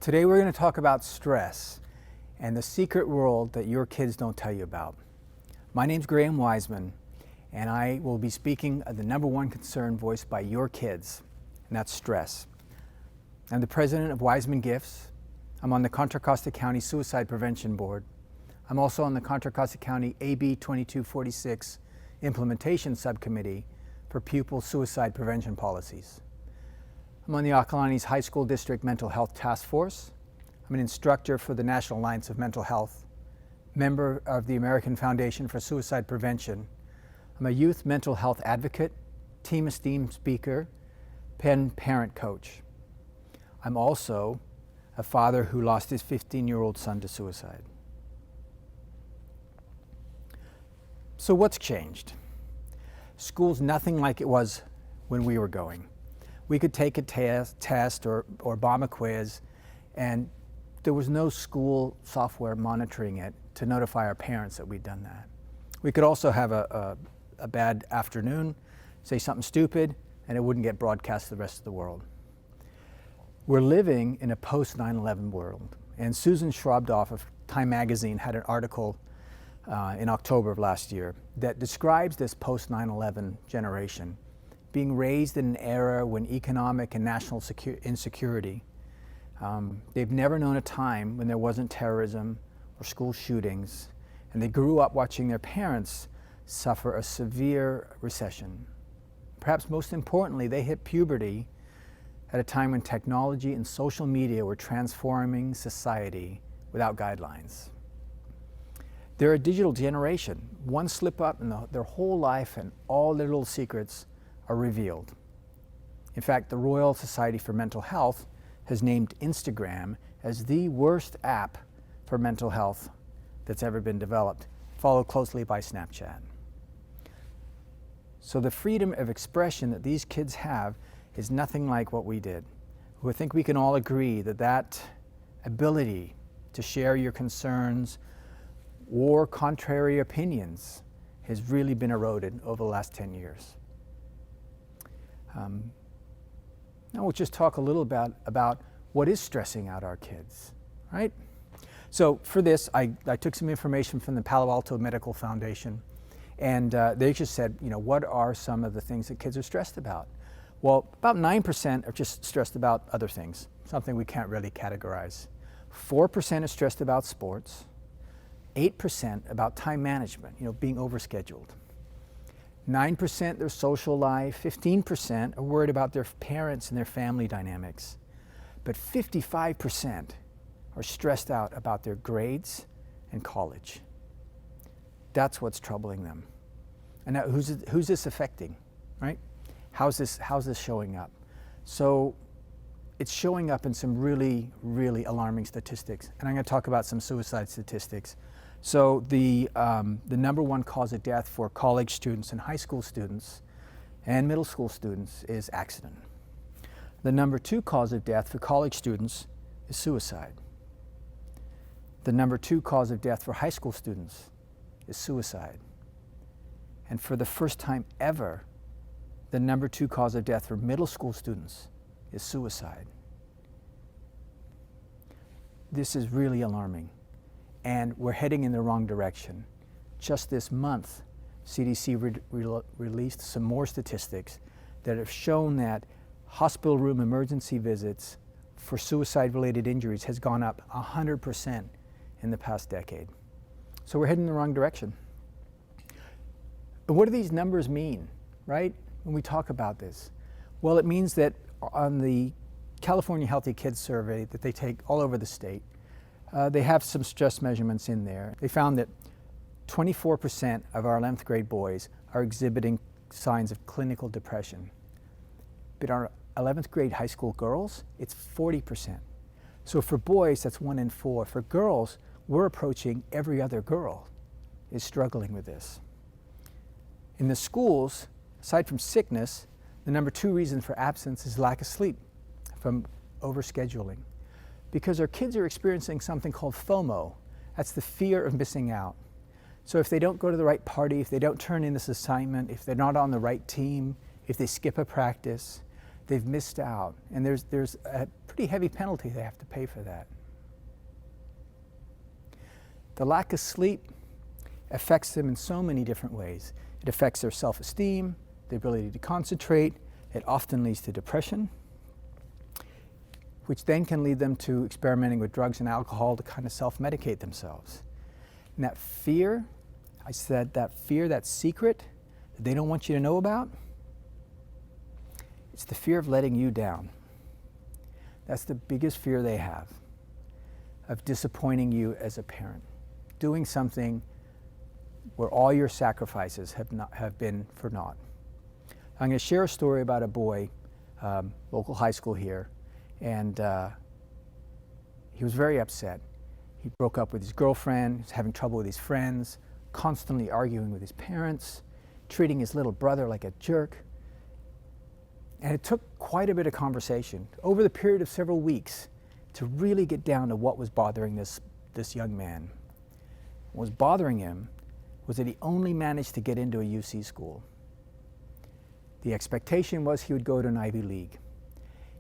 Today we're going to talk about stress and the secret world that your kids don't tell you about. My name's Wiseman, and I will be speaking of the number one concern voiced by your kids, and that's stress. I'm the president of Wiseman Gifts. I'm on the Contra Costa County Suicide Prevention Board. I'm also on the Contra Costa County AB 2246 Implementation Subcommittee for Pupil Suicide Prevention Policies. I'm on the Acalanes High School District Mental Health Task Force. I'm an instructor for the National Alliance of Mental Health, member of the American Foundation for Suicide Prevention. I'm a youth mental health advocate, team esteem speaker, and parent coach. I'm also a father who lost his 15-year-old son to suicide. So what's changed? School's nothing like it was when we were going. We could take a test or bomb a quiz, and there was no school software monitoring it to notify our parents that we'd done that. We could also have a bad afternoon, say something stupid, and it wouldn't get broadcast to the rest of the world. We're living in a post-9/11 world, and Susan Schrobdoff of Time magazine had an article in October of last year that describes this post-9/11 generation being raised in an era when economic and national insecurity. They've never known a time when there wasn't terrorism or school shootings, and they grew up watching their parents suffer a severe recession. Perhaps most importantly, they hit puberty at a time when technology and social media were transforming society without guidelines. They're a digital generation. One slip up and their whole life and all their little secrets are revealed. In fact, the Royal Society for Mental Health has named Instagram as the worst app for mental health that's ever been developed, followed closely by Snapchat. So the freedom of expression that these kids have is nothing like what we did. I think we can all agree that that ability to share your concerns or contrary opinions has really been eroded over the last 10 years. Now we'll just talk a little about what is stressing out our kids, right? So for this, I took some information from the Palo Alto Medical Foundation, and they just said, what are some of the things that kids are stressed about? Well, about 9% are just stressed about other things, something we can't really categorize. 4% are stressed about sports, 8% about time management, being overscheduled. 9% their social life, 15% are worried about their parents and their family dynamics. But 55% are stressed out about their grades and college. That's what's troubling them. And now who's this affecting, right? How's this showing up? So it's showing up in some really, really alarming statistics. And I'm going to talk about some suicide statistics. So the number one cause of death for college students and high school students and middle school students is accident. The number two cause of death for college students is suicide. The number two cause of death for high school students is suicide. And for the first time ever, the number two cause of death for middle school students is suicide. This is really alarming. And we're heading in the wrong direction. Just this month, CDC released some more statistics that have shown that hospital room emergency visits for suicide-related injuries has gone up 100% in the past decade. So we're heading in the wrong direction. And what do these numbers mean, right, when we talk about this? Well, it means that on the California Healthy Kids survey that they take all over the state, they have some stress measurements in there. They found that 24% of our 11th grade boys are exhibiting signs of clinical depression. But our 11th grade high school girls, it's 40%. So for boys, that's 1 in 4. For girls, we're approaching every other girl is struggling with this. In the schools, aside from sickness, the number two reason for absence is lack of sleep from overscheduling. Because our kids are experiencing something called FOMO. That's the fear of missing out. So if they don't go to the right party, if they don't turn in this assignment, if they're not on the right team, if they skip a practice, they've missed out. And there's a pretty heavy penalty they have to pay for that. The lack of sleep affects them in so many different ways. It affects their self-esteem, the ability to concentrate. It often leads to depression, which then can lead them to experimenting with drugs and alcohol to kind of self-medicate themselves. And that fear, I said that fear, that secret that they don't want you to know about, it's the fear of letting you down. That's the biggest fear they have, of disappointing you as a parent, doing something where all your sacrifices have been for naught. I'm going to share a story about a boy, local high school here, and he was very upset. He broke up with his girlfriend, was having trouble with his friends, constantly arguing with his parents, treating his little brother like a jerk. And it took quite a bit of conversation over the period of several weeks to really get down to what was bothering this young man. What was bothering him was that he only managed to get into a UC school. The expectation was he would go to an Ivy League.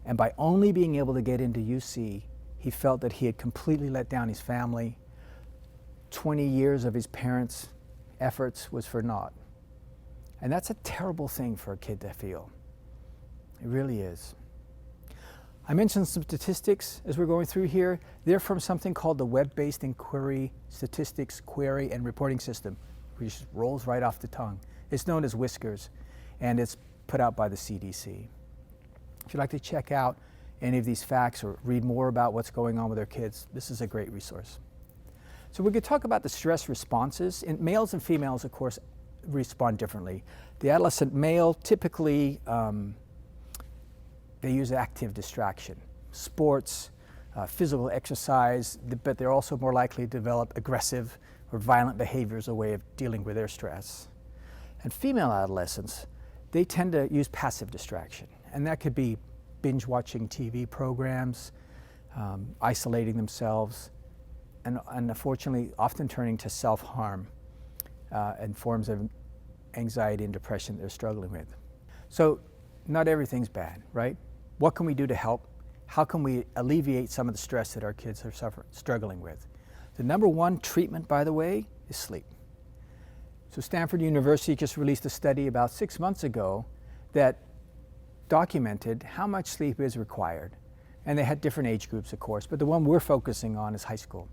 And by only being able to get into UC, he felt that he had completely let down his family. 20 years of his parents' efforts was for naught. And that's a terrible thing for a kid to feel. It really is. I mentioned some statistics as we're going through here. They're from something called the Web-Based Inquiry Statistics Query and Reporting System, which just rolls right off the tongue. It's known as Whiskers, and it's put out by the CDC. If you'd like to check out any of these facts or read more about what's going on with our kids, this is a great resource. So we could talk about the stress responses. And males and females, of course, respond differently. The adolescent male, typically, they use active distraction, sports, physical exercise, but they're also more likely to develop aggressive or violent behavior as a way of dealing with their stress. And female adolescents, they tend to use passive distraction, and that could be binge watching TV programs, isolating themselves, and unfortunately often turning to self-harm and forms of anxiety and depression they're struggling with. So not everything's bad, right? What can we do to help? How can we alleviate some of the stress that our kids are struggling with? The number one treatment, by the way, is sleep. So Stanford University just released a study about 6 months ago that documented how much sleep is required. And they had different age groups, of course, but the one we're focusing on is high school.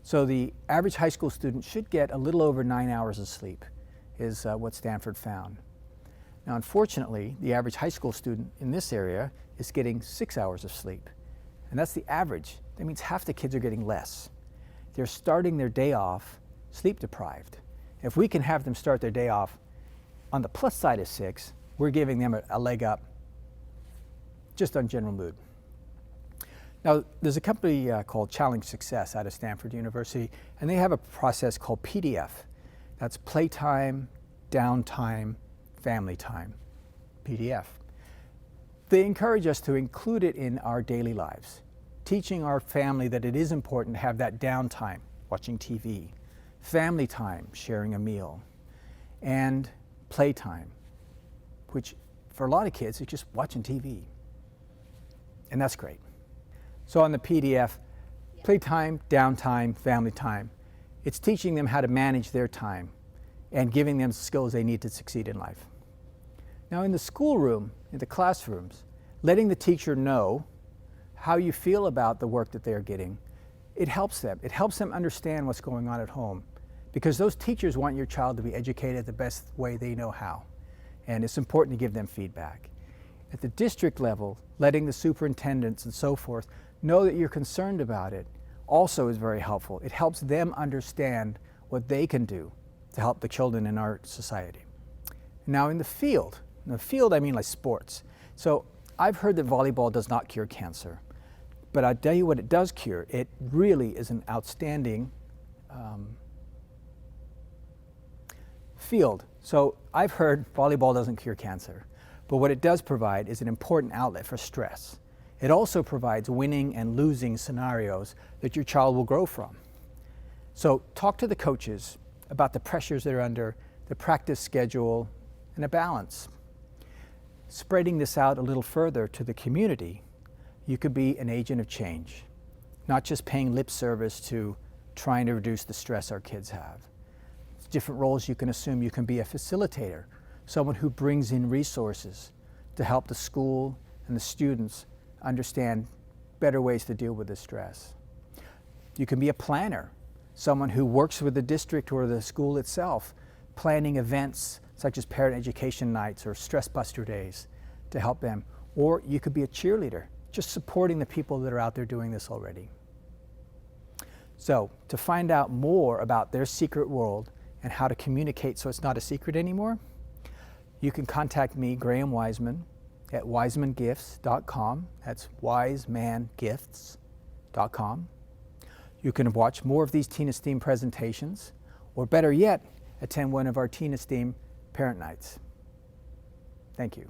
So the average high school student should get a little over 9 hours of sleep, is what Stanford found. Now, unfortunately, the average high school student in this area is getting 6 hours of sleep. And that's the average. That means half the kids are getting less. They're starting their day off sleep deprived. If we can have them start their day off on the plus side of 6, we're giving them a leg up just on general mood. Now, there's a company called Challenge Success out of Stanford University, and they have a process called PDF. That's Playtime, Downtime, Family Time, PDF. They encourage us to include it in our daily lives, teaching our family that it is important to have that downtime, watching TV, family time, sharing a meal, and playtime, which for a lot of kids is just watching TV. And that's great. So on the PDF, playtime, downtime, family time, it's teaching them how to manage their time and giving them skills they need to succeed in life. Now in the schoolroom, in the classrooms, letting the teacher know how you feel about the work that they're getting, it helps them. It helps them understand what's going on at home, because those teachers want your child to be educated the best way they know how. And it's important to give them feedback. At the district level, letting the superintendents and so forth know that you're concerned about it also is very helpful. It helps them understand what they can do to help the children in our society. Now in the field I mean like sports. So I've heard that volleyball does not cure cancer, but I'll tell you what it does cure. It really is an outstanding field. So I've heard volleyball doesn't cure cancer, but what it does provide is an important outlet for stress. It also provides winning and losing scenarios that your child will grow from. So talk to the coaches about the pressures they're under, the practice schedule, and a balance. spreading this out a little further to the community, you could be an agent of change, not just paying lip service to trying to reduce the stress our kids have. It's different roles you can assume. You can be a facilitator, someone who brings in resources to help the school and the students understand better ways to deal with the stress. You can be a planner, someone who works with the district or the school itself, planning events such as parent education nights or stress buster days to help them. Or you could be a cheerleader, just supporting the people that are out there doing this already. So to find out more about their secret world and how to communicate so it's not a secret anymore, you can contact me, Graham Wiseman, at wisemangifts.com. That's wisemangifts.com. You can watch more of these Teen Esteem presentations, or better yet, attend one of our Teen Esteem parent nights. Thank you.